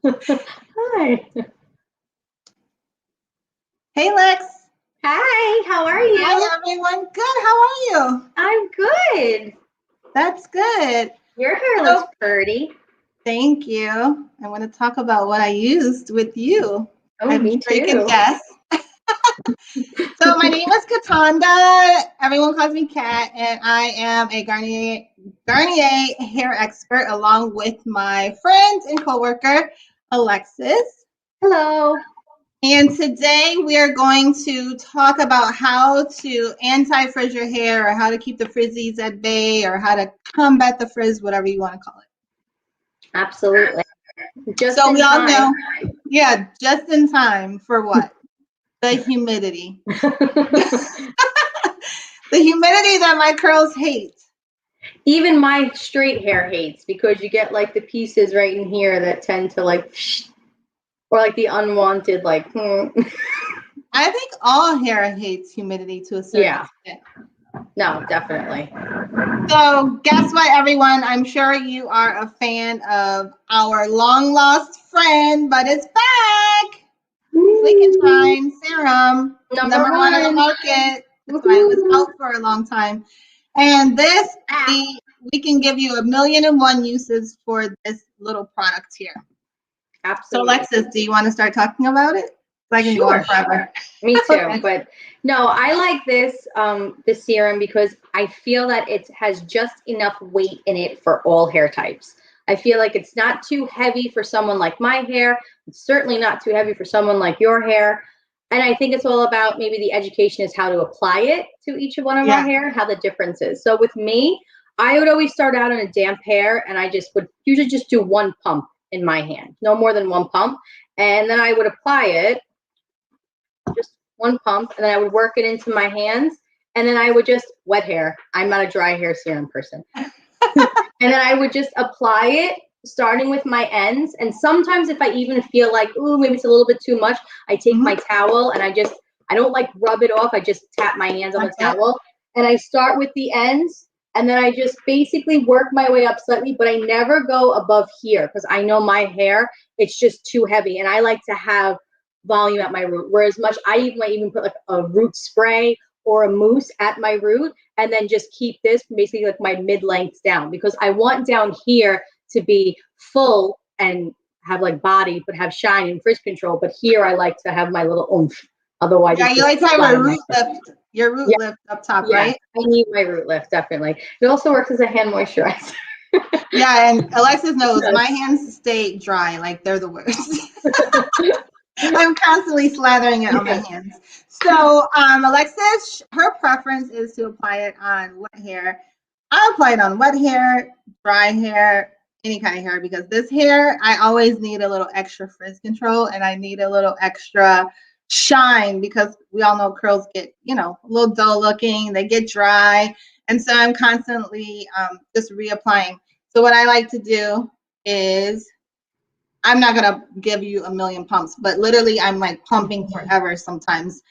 Hi. Hey, Lex. Hi, how are you? Hi, everyone. Good. How are you? I'm good. That's good. Your hair looks pretty. Thank you. I want to talk about what I used with you. Oh, I'm me sure you can too. guess. So my name is Cataanda. Everyone calls me Cat, and I am a Garnier hair expert along with my friend and coworker, Alexis. Hello. And today we are going to talk about how to anti-frizz your hair, or how to keep the frizzies at bay, or how to combat the frizz, whatever you want to call it. Absolutely. Just So in we all time. know, yeah, just in time for what? The humidity. The humidity that my curls hate. Even my straight hair hates, because you get like the pieces right in here that tend to like, or like the unwanted like. I think all hair hates humidity to a certain extent. No, definitely. So guess what, everyone? I'm sure you are a fan of our long lost friend, but it's back. Sleek Shine Serum, number one on the market. That's why it was out for a long time. And this, we can give you 1,000,001 uses for this little product here. Absolutely. So Alexis, do you want to start talking about it? So I can go on forever. Me too. Okay. But no, I like this serum because I feel that it has just enough weight in it for all hair types. I feel like it's not too heavy for someone like my hair. It's certainly not too heavy for someone like your hair. And I think it's all about, maybe the education is how to apply it to each one of our hair, how the difference is. So with me, I would always start out on a damp hair, and I just would usually just do one pump in my hand, no more than one pump. And then I would apply it, just one pump, and then I would work it into my hands, and then I would just, wet hair, I'm not a dry hair serum person. And then I would just apply it, starting with my ends. And sometimes if I even feel like, ooh, maybe it's a little bit too much, I take my towel and I don't like rub it off. I just tap my hands on the towel, and I start with the ends, and then I just basically work my way up slightly, but I never go above here, because I know my hair, it's just too heavy, and I like to have volume at my root. Whereas I might even put like a root spray or a mousse at my root, and then just keep this basically like my mid-length down, because I want down here to be full and have like body, but have shine and frizz control. But here I like to have my little oomph. Otherwise, yeah, you like to have a root lift, your root lift up top, right? I need my root lift, definitely. It also works as a hand moisturizer. Yeah, and Alexis knows my hands stay dry, like they're the worst. I'm constantly slathering it on my hands. So Alexis, her preference is to apply it on wet hair. I apply it on wet hair, dry hair, any kind of hair, because this hair, I always need a little extra frizz control, and I need a little extra shine, because we all know curls get, a little dull looking, they get dry. And so I'm constantly just reapplying. So what I like to do is, I'm not gonna give you 1,000,000 pumps, but literally I'm like pumping forever sometimes.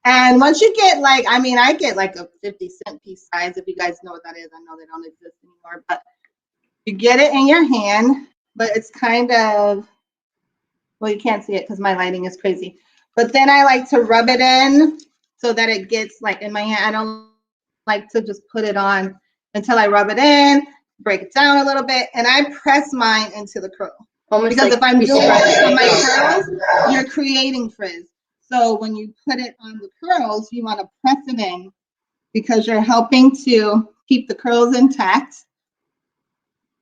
And once you get like, I get like a 50-cent piece size, if you guys know what that is. I know they don't exist anymore, but you get it in your hand, but it's kind of, well, you can't see it because my lighting is crazy. But then I like to rub it in so that it gets like in my hand. I don't like to just put it on until I rub it in, break it down a little bit, and I press mine into the curl. Almost because like if I'm doing it on my curls, you're creating frizz. So when you put it on the curls, you want to press it in, because you're helping to keep the curls intact,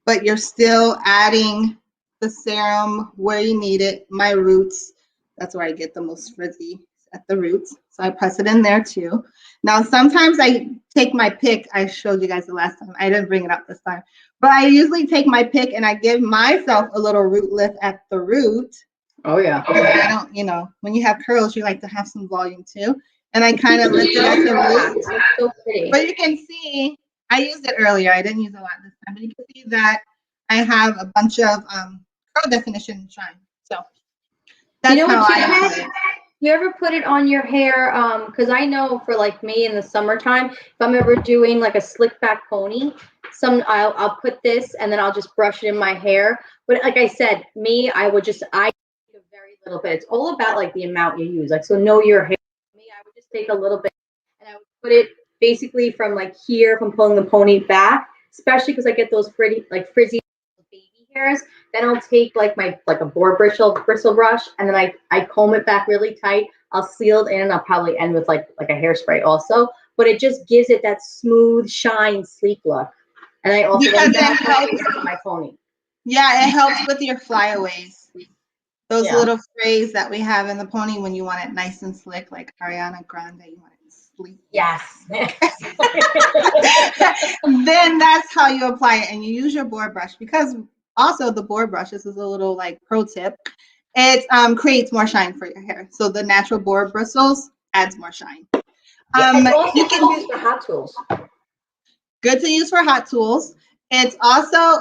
but you're still adding the serum where you need it. My roots, that's where I get the most frizzy, at the roots. So I press it in there too. Now, sometimes I take my pick. I showed you guys the last time. I didn't bring it up this time. But I usually take my pick and I give myself a little root lift at the root. Oh, yeah. I don't, when you have curls, you like to have some volume too. And I kind of lift it at the root. So pretty. But you can see, I used it earlier. I didn't use it a lot this time. But you can see that I have a bunch of curl definition shine. So that's how I apply it. You ever put it on your hair? Because I know for like me in the summertime, if I'm ever doing like a slick back pony, I'll put this and then I'll just brush it in my hair. But like I said, I take a very little bit. It's all about like the amount you use. Like, so know your hair. Me, I would just take a little bit and I would put it basically from like here, from pulling the pony back, especially because I get those pretty like frizzy baby hairs. Then I'll take like a boar bristle brush, and then I comb it back really tight. I'll seal it in, and I'll probably end with like a hairspray also. But it just gives it that smooth, shine, sleek look. And I also then my pony. Yeah, it helps with your flyaways. Those little frays that we have in the pony when you want it nice and slick, like Ariana Grande, you want it sleek. Yes. Then that's how you apply it, and you use your boar brush, because also the boar brush, this is a little like pro tip, it creates more shine for your hair. So the natural boar bristles adds more shine. You can use for hot tools. Good to use for hot tools. It's also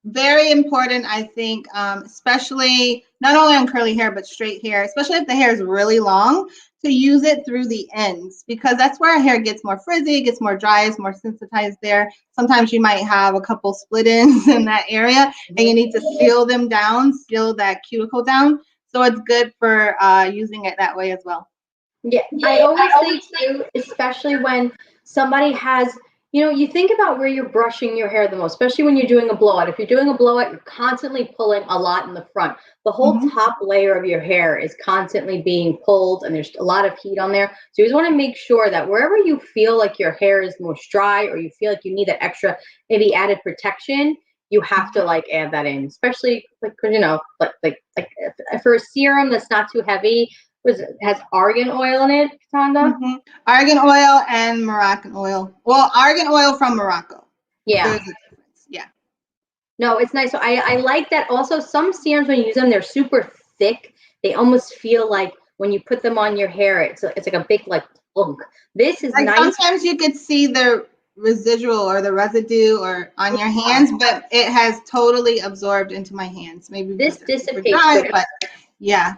very important, I think, especially not only on curly hair, but straight hair, especially if the hair is really long, to use it through the ends, because that's where our hair gets more frizzy, gets more dry, is more sensitized there. Sometimes you might have a couple split ends in that area, and you need to seal them down, seal that cuticle down. So it's good for using it that way as well. Yeah, I always think too, especially when somebody has, you think about where you're brushing your hair the most, especially when you're doing a blowout. If you're doing a blowout, you're constantly pulling a lot in the front. The whole top layer of your hair is constantly being pulled, and there's a lot of heat on there. So you just want to make sure that wherever you feel like your hair is most dry, or you feel like you need that extra, maybe added protection, you have to like add that in, especially like like for a serum that's not too heavy. Has argan oil in it, Cataanda? Argan oil and Moroccan oil. Well, argan oil from Morocco. Yeah. There's a difference. Yeah. No, it's nice. So I like that. Also, some serums, when you use them, they're super thick. They almost feel like when you put them on your hair, it's like a big like plunk. This is like nice. Sometimes you could see the residual or the residue or on your hands, but it has totally absorbed into my hands. Maybe this dissipates, but yeah.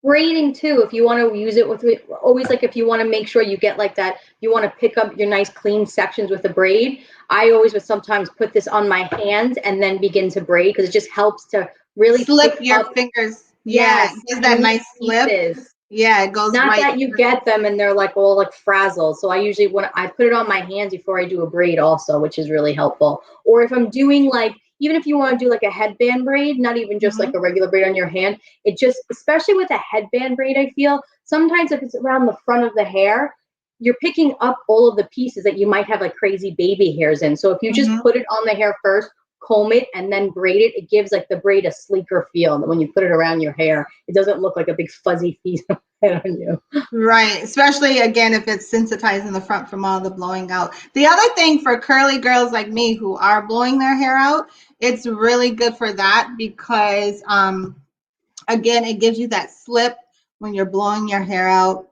Braiding too, if you want to use it with always, like if you want to make sure you get like that, you want to pick up your nice clean sections with a braid. I always would sometimes put this on my hands and then begin to braid, because it just helps to really slip your fingers. Yeah, gives that nice slip. Yeah, it goes not right that you get them and they're like all like frazzled. So I usually, when I put it on my hands before I do a braid also, which is really helpful. Or if I'm doing like, even if you want to do like a headband braid, not even just like a regular braid on your hand, it just, especially with a headband braid, I feel sometimes if it's around the front of the hair, you're picking up all of the pieces that you might have like crazy baby hairs in. So if you just put it on the hair first, comb it, and then braid it, it gives like the braid a sleeker feel. That when you put it around your hair, it doesn't look like a big fuzzy piece of hair on you. Right. Especially again, if it's sensitized in the front from all the blowing out. The other thing for curly girls like me who are blowing their hair out, it's really good for that, because again, it gives you that slip when you're blowing your hair out.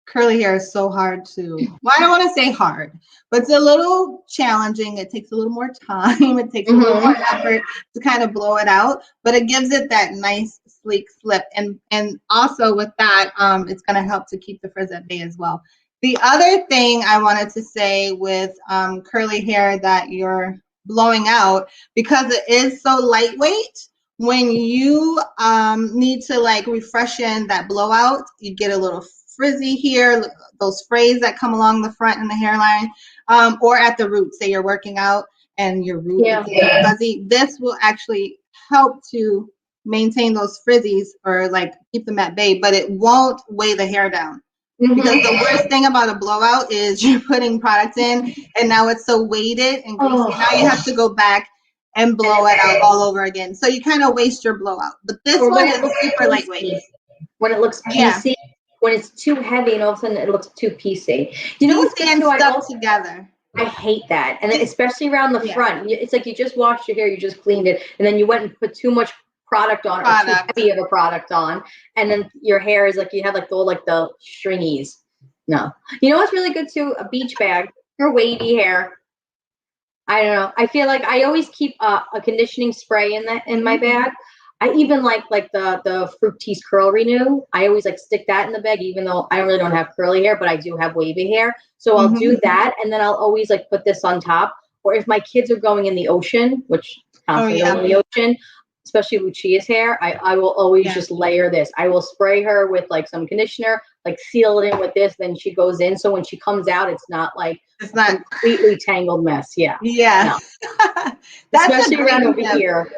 Curly hair is so hard to, well, I don't want to say hard, but it's a little challenging. It takes a little more time. It takes a little more effort to kind of blow it out, but it gives it that nice sleek slip. And also with that, it's going to help to keep the frizz at bay as well. The other thing I wanted to say with curly hair that you're blowing out, because it is so lightweight, when you need to like refreshen that blowout, you get a little frizzy here, those frays that come along the front and the hairline, or at the root. Say you're working out and your root is fuzzy. This will actually help to maintain those frizzies, or like keep them at bay, but it won't weigh the hair down. Because the worst thing about a blowout is you're putting products in and now it's so weighted and greasy. Now you have to go back and blow it out all over again. So you kind of waste your blowout. But this one is super lightweight. When it looks piecey, when it's too heavy and all of a sudden it looks too piecey. You know what's good too? Stuck together. I hate that. And then especially around the front. It's like you just washed your hair, you just cleaned it, and then you went and put too much product on, or too heavy of a product on, and then your hair is like, you have like the stringies. No. You know what's really good too? A beach bag for wavy hair. I don't know. I feel like I always keep a conditioning spray in my bag. I even like the Fructis Curl Renew. I always like stick that in the bag, even though I really don't have curly hair, but I do have wavy hair. So I'll do that, and then I'll always like put this on top. or if my kids are going in the ocean, which constantly going in the ocean, especially Lucia's hair, I will always just layer this. I will spray her with like some conditioner, like seal it in with this, then she goes in. So when she comes out, it's not like a completely tangled mess. Yeah. Yeah. No. Especially around over here.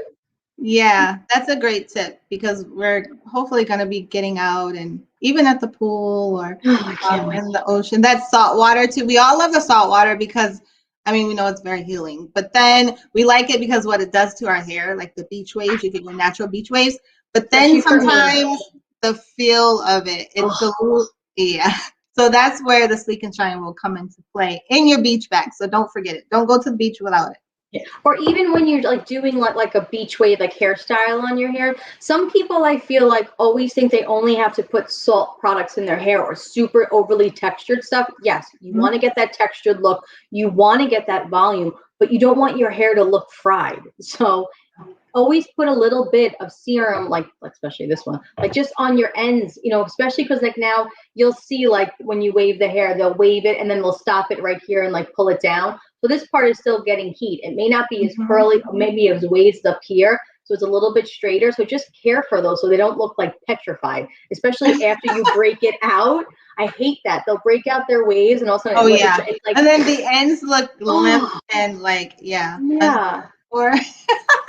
Yeah, that's a great tip because we're hopefully going to be getting out and even at the pool or in the ocean. That's salt water too. We all love the salt water because, I mean, we know it's very healing, but then we like it because what it does to our hair, like the beach waves, you get your natural beach waves, but then sometimes the feel of it, it's a little, So that's where the Sleek and Shine will come into play in your beach bag. So don't forget it. Don't go to the beach without it. Yeah. Or even when you're like doing like a beach wave like hairstyle on your hair, some people I feel like always think they only have to put salt products in their hair or super overly textured stuff. Yes, you want to get that textured look, you want to get that volume, but you don't want your hair to look fried. So always put a little bit of serum, like especially this one, like just on your ends, you know, especially because like now you'll see like when you wave the hair, they'll wave it and then they'll stop it right here and like pull it down. So this part is still getting heat. It may not be as curly, maybe as waves up here. So it's a little bit straighter. So just care for those so they don't look like petrified, especially after you break it out. I hate that. They'll break out their waves and also it's like, and then the ends look limp and like, or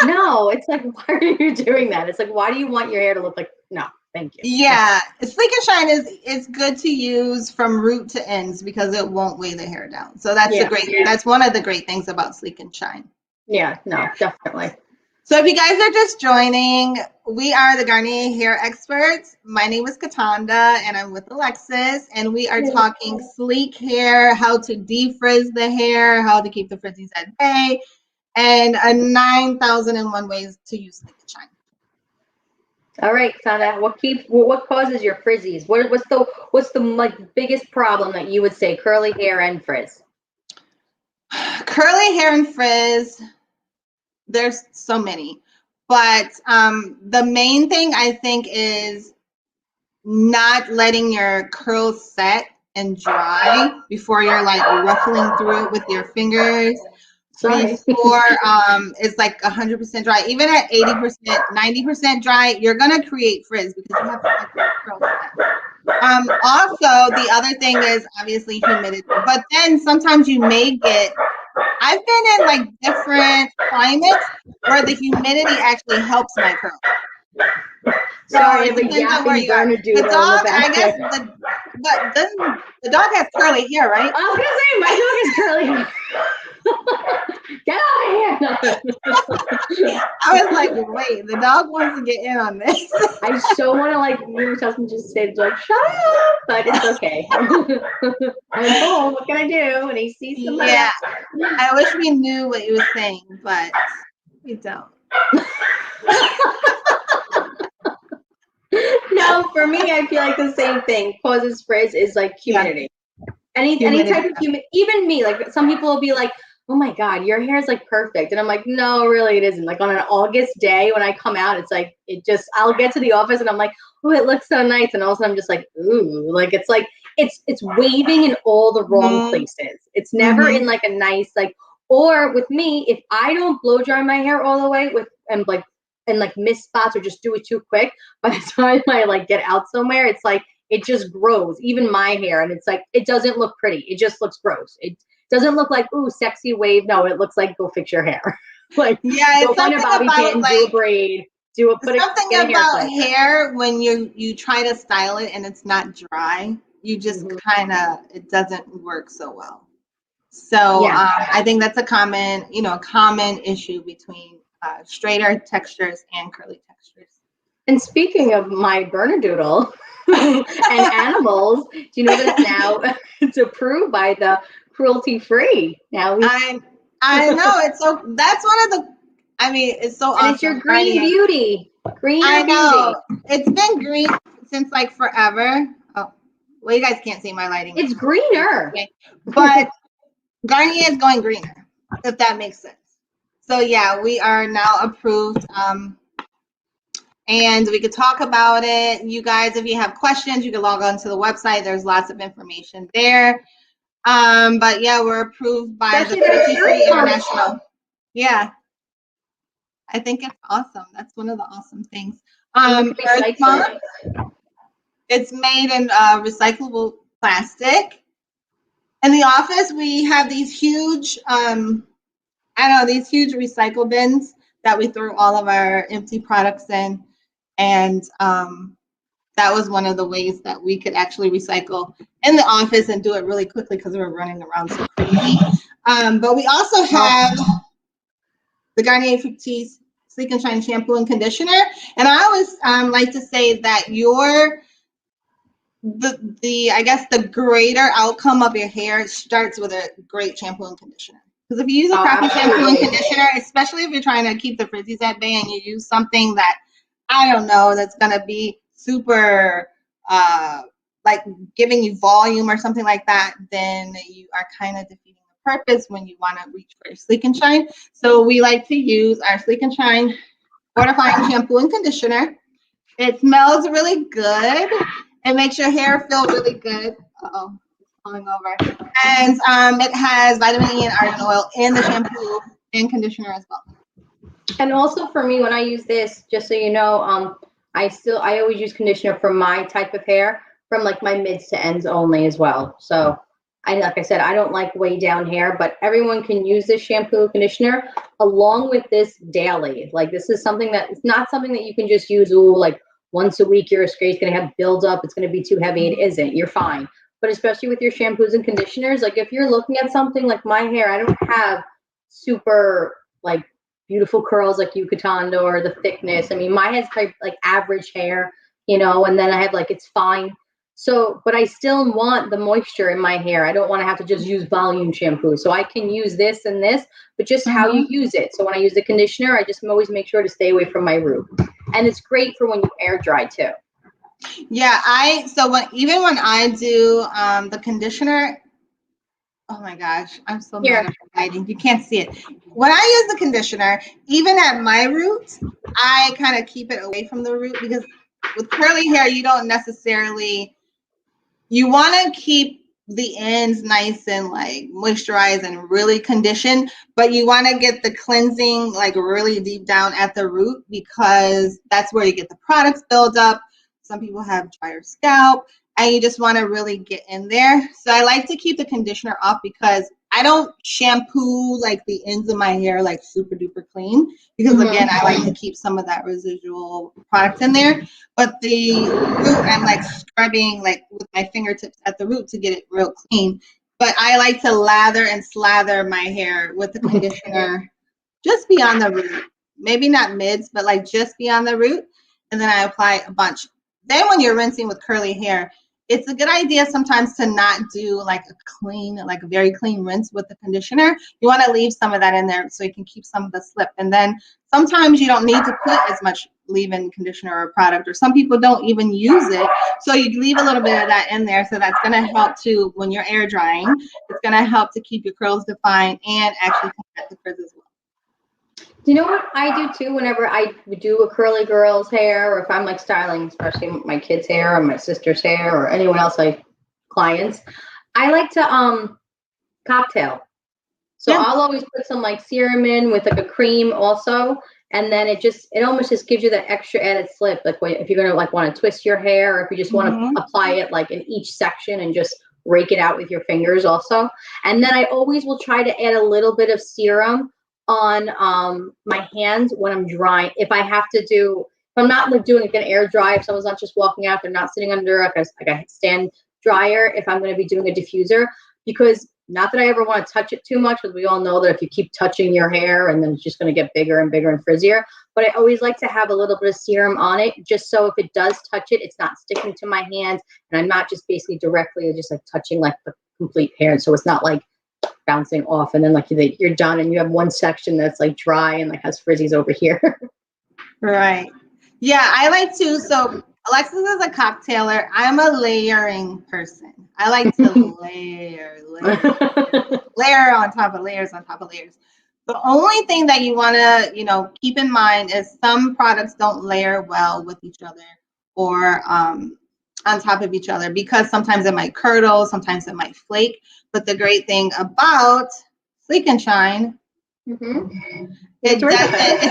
no, it's like, why are you doing that? It's like, why do you want your hair to look like, no, thank you. Yeah, Sleek and Shine is good to use from root to ends because it won't weigh the hair down. So that's that's one of the great things about Sleek and Shine. Yeah, no, definitely. So if you guys are just joining, we are the Garnier Hair Experts. My name is Cataanda and I'm with Alexis, and we are talking sleek hair, how to defrizz the hair, how to keep the frizzies at bay, and 9,001 ways to use Sleek and Shine. All right, Cataanda, what causes your frizzies? What's the like biggest problem that you would say curly hair and frizz? Curly hair and frizz, there's so many, but the main thing I think is not letting your curls set and dry before you're like ruffling through it with your fingers. Before it's like 100% dry. Even at 80%, 90% dry, you're gonna create frizz because you have to let your curls set. Also, the other thing is obviously humidity, but then sometimes you may get, I've been in like different climates where the humidity actually helps my curl. So it depends on where you are. The dog, I guess, but the dog has curly hair, right? I was gonna say my dog has curly hair. Get out of here! I was like, wait, the dog wants to get in on this. I so want to like move yourself and just say like, shut up, but it's okay. I'm home. What can I do? And he sees somebody. Yeah, I wish we knew what you were saying, but we don't. No, for me, I feel like the same thing causes frizz is like humidity. Any type of humidity. Even me, like some people will be like, oh my God, your hair is like perfect. And I'm like, no, really, it isn't. Like on an August day when I come out, it's like, I'll get to the office and I'm like, oh, it looks so nice. And all of a sudden I'm just like, ooh, like it's like, it's waving in all the wrong places. It's never in like a nice, like, or with me, if I don't blow dry my hair all the way and miss spots or just do it too quick, by the time I like get out somewhere, it's like, it just grows, even my hair. And it's like, it doesn't look pretty. It just looks gross. It doesn't look like, ooh, sexy wave. No, it looks like go fix your hair. Like, yeah, go find a bobby pin, do a braid, something about hair when you try to style it and it's not dry, you just it doesn't work so well. So I think that's a common issue between straighter textures and curly textures. And speaking of my Bernedoodle and animals, do you know that now it's approved by the cruelty-free? Now I know that's one of the. I mean, it's so awesome. And it's your green beauty. I know. It's been green since like forever. Oh, well, you guys can't see my lighting. It's greener. Okay. But Garnier is going greener, if that makes sense. So yeah, we are now approved. And we could talk about it. You guys, if you have questions, you can log on to the website. There's lots of information there. But yeah, we're approved by the Especially that Cruelty Free serum. International. Yeah, I think it's awesome. That's one of the awesome things. It's made in recyclable plastic. In the office, we have these huge, these huge recycle bins that we throw all of our empty products in, and that was one of the ways that we could actually recycle in the office and do it really quickly because we were running around so crazy. But we also have the Garnier Fructis Sleek and Shine shampoo and conditioner, and I always like to say that I guess the greater outcome of your hair starts with a great shampoo and conditioner. Because if you use a crappy shampoo and conditioner, especially if you're trying to keep the frizzies at bay and you use something that, I don't know, that's going to be super like giving you volume or something like that, then you are kind of defeating the purpose when you want to reach for your Sleek and Shine. So we like to use our Sleek and Shine fortifying shampoo and conditioner. It smells really good. It makes your hair feel really good. Uh-oh, it's falling over. And it has vitamin E and argan oil in the shampoo and conditioner as well. And also for me, when I use this, just so you know, I always use conditioner for my type of hair, from like my mids to ends only as well. So like I said, I don't like way down hair, but everyone can use this shampoo and conditioner along with this daily. Like this is something that it's not something that you can just use like once a week. Your hair's going to have buildup. It's going to be too heavy. It isn't. You're fine. But especially with your shampoos and conditioners, like if you're looking at something like my hair, I don't have super like beautiful curls like you, Cataanda, or the thickness. I mean, my head's like average hair, and then I have like, it's fine. So, but I still want the moisture in my hair. I don't want to have to just use volume shampoo. So I can use this and this, but just how you use it. So when I use the conditioner, I just always make sure to stay away from my root. And it's great for when you air dry too. Yeah, even when I do the conditioner, oh my gosh, I'm so mad at lighting. You can't see it. When I use the conditioner, even at my roots, I kind of keep it away from the root because with curly hair, you don't necessarily, you want to keep the ends nice and like moisturized and really conditioned, but you want to get the cleansing like really deep down at the root because that's where you get the products build up. Some people have drier scalp and you just want to really get in there. So I like to keep the conditioner off because I don't shampoo like the ends of my hair like super duper clean because again, I like to keep some of that residual product in there. But the root, I'm like scrubbing like with my fingertips at the root to get it real clean. But I like to lather and slather my hair with the conditioner just beyond the root. Maybe not mids, but like just beyond the root. And then I apply a bunch. Then when you're rinsing with curly hair, it's a good idea sometimes to not do like a very clean rinse with the conditioner. You want to leave some of that in there so you can keep some of the slip. And then sometimes you don't need to put as much leave-in conditioner or product, or some people don't even use it. So you leave a little bit of that in there. So that's going to help to, when you're air drying, it's going to help to keep your curls defined and actually combat the frizz as well. Do you know what I do too whenever I do a curly girl's hair, or if I'm like styling, especially my kids' hair or my sister's hair or anyone else, like clients, I like to cocktail. So I'll always put some like serum in with like a cream also, and then it almost just gives you that extra added slip. Like if you're gonna like want to twist your hair, or if you just want to apply it like in each section and just rake it out with your fingers also. And then I always will try to add a little bit of serum on my hands when I'm drying. If I have to if I'm not like doing like an air dry, if someone's not just walking out, they're not sitting under like a stand dryer, if I'm going to be doing a diffuser, because not that I ever want to touch it too much, because we all know that if you keep touching your hair and then it's just going to get bigger and bigger and frizzier. But I always like to have a little bit of serum on it, just so if it does touch it, it's not sticking to my hands and I'm not just basically directly just like touching like the complete hair. So it's not like bouncing off and then like you're done and you have one section that's like dry and like has frizzies over here. Right. Yeah, I like to. So Alexis is a cocktailer. I'm a layering person. I like to layer on top of layers on top of layers. The only thing that you want to, keep in mind is some products don't layer well with each other, or on top of each other, because sometimes it might curdle, sometimes it might flake. But the great thing about Sleek and Shine, it's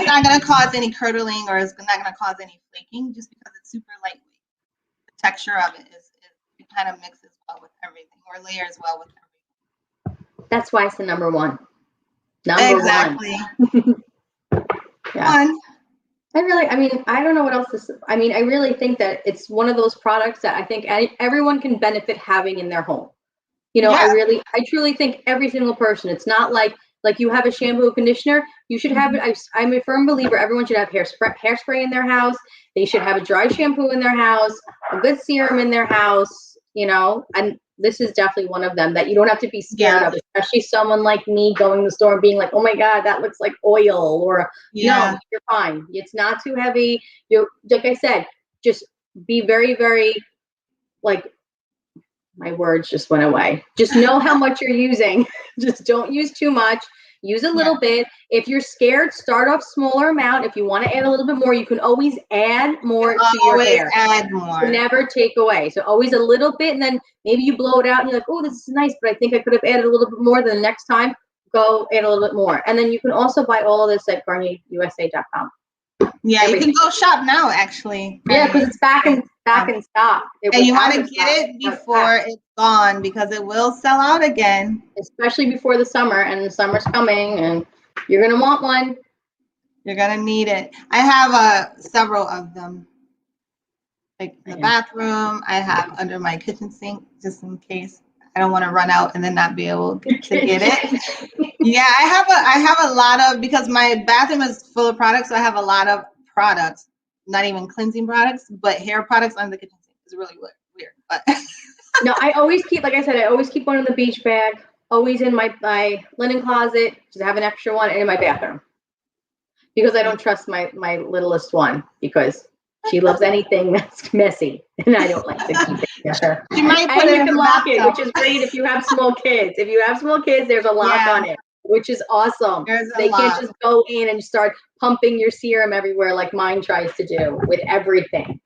not going to cause any curdling, or it's not going to cause any flaking, just because it's super lightweight. The texture of it it kind of mixes well with everything, or layers well with everything. That's why it's the number one. Exactly. Yeah. I mean, I don't know what else I mean, I really think that it's one of those products that I think everyone can benefit having in their home. You know, I truly think every single person, it's not like you have a shampoo conditioner, you should have it. I'm a firm believer everyone should have hairspray in their house. They should have a dry shampoo in their house, a good serum in their house, you know, and this is definitely one of them that you don't have to be scared of, especially someone like me going to the store and being like, oh my God, that looks like oil, or no, you're fine. It's not too heavy. Like I said, just be very, very, like, my words just went away. Just know how much you're using. Just don't use too much. Use a little bit. If you're scared, start off smaller amount. If you want to add a little bit more, you can always add more to your hair. Add more. Never take away. So always a little bit, and then maybe you blow it out and you're like, oh, this is nice, but I think I could have added a little bit more. Then the next time, go add a little bit more. And then you can also buy all of this at GarnierUSA.com. Yeah, you can go shop now, actually. Yeah, because it's back in stock. And you want to get it before it's gone, because it will sell out again. Especially before the summer, and the summer's coming, and you're going to want one. You're going to need it. I have several of them. Like in the bathroom, I have under my kitchen sink, just in case I don't want to run out and then not be able to get it. Yeah, I have a lot of, because my bathroom is full of products, so I have a lot of products, not even cleansing products, but hair products under the kitchen sink. It's really weird, but no, I always keep, like I said, I always keep one in the beach bag, always in my linen closet, just have an extra one, and in my bathroom, because I don't trust my littlest one, because she loves anything that's messy, and I don't like to keep it together. You might put it in the lock it, which is great if you have small kids. If you have small kids, there's a lock on it, which is awesome. They can't just go in and start pumping your serum everywhere like mine tries to do with everything.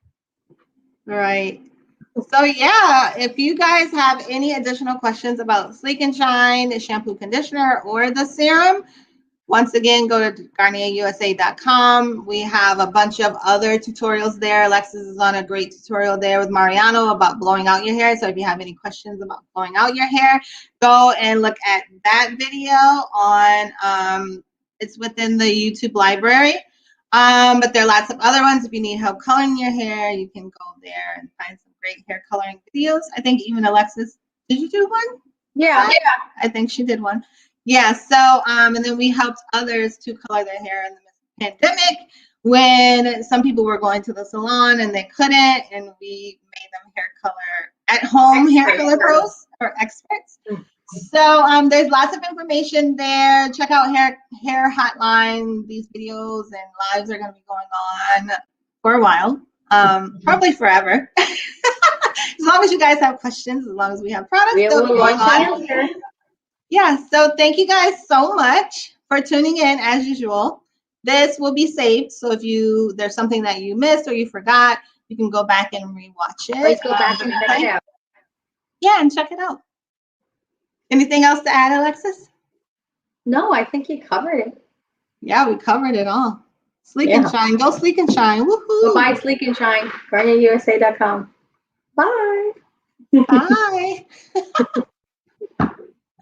Right. So yeah, if you guys have any additional questions about Sleek and Shine, the shampoo, conditioner, or the serum, once again, go to GarnierUSA.com. We have a bunch of other tutorials there. Alexis is on a great tutorial there with Mariano about blowing out your hair. So if you have any questions about blowing out your hair, go and look at that video on, it's within the YouTube library. But there are lots of other ones. If you need help coloring your hair, you can go there and find some great hair coloring videos. I think even Alexis, did you do one? Yeah. I think she did one. Yeah, so, and then we helped others to color their hair in the pandemic when some people were going to the salon and they couldn't, and we made them hair color at home, hair color pros, or experts. So there's lots of information there. Check out Hair Hotline. These videos and lives are going to be going on for a while, probably forever. As long as you guys have questions, as long as we have products, they'll be going on. Yeah, so thank you guys so much for tuning in as usual. This will be saved, so if there's something that you missed or you forgot, you can go back and rewatch it. Let's go back and check it out. Yeah, and check it out. Anything else to add, Alexis? No, I think you covered it. Yeah, we covered it all. Sleek and Shine. Go Sleek and Shine. Woohoo! Go buy Sleek and Shine. GarnierUSA.com. Bye. Bye.